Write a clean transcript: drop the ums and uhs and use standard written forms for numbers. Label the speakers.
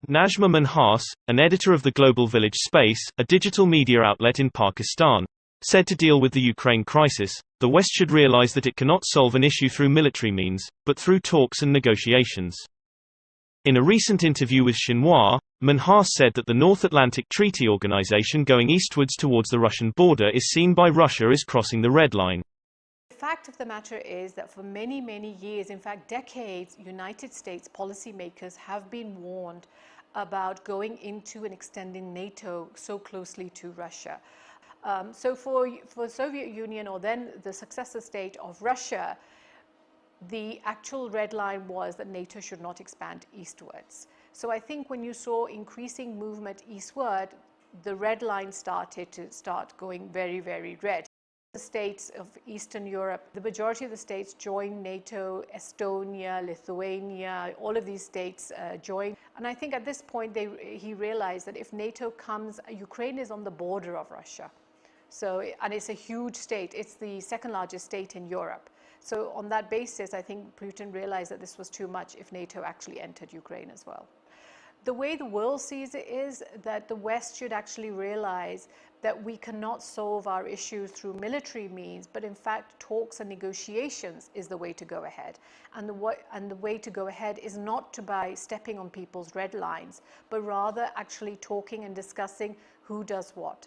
Speaker 1: Najmă Minhas, an editor of the Global Village Space, a digital media outlet in Pakistan, said to deal with the Ukraine crisis, the West should realize that it cannot solve an issue through military means, but through talks and negotiations. In a recent interview with Shinhua, Minhas said that the North Atlantic Treaty Organization going eastwards towards the Russian border is seen by Russia as crossing the red line.
Speaker 2: The fact of the matter is that for many, many years, in fact decades, United States policymakers have been warned about going into and extending NATO so closely to Russia. So for Soviet Union, or then the successor state of Russia, the actual red line was that NATO should not expand eastwards. So I think when you saw increasing movement eastward, the red line started to going very, very red. The states of Eastern Europe, the majority of the states joined NATO, Estonia, Lithuania, all of these states joined. And I think at this point he realized that if NATO comes, Ukraine is on the border of Russia. So, and it's a huge state, it's the second largest state in Europe. So on that basis, I think Putin realized that this was too much if NATO actually entered Ukraine as well. The way the world sees it is that the West should actually realize that we cannot solve our issues through military means, but in fact talks and negotiations is the way to go ahead. And the way to go ahead is not by stepping on people's red lines, but rather actually talking and discussing who does what.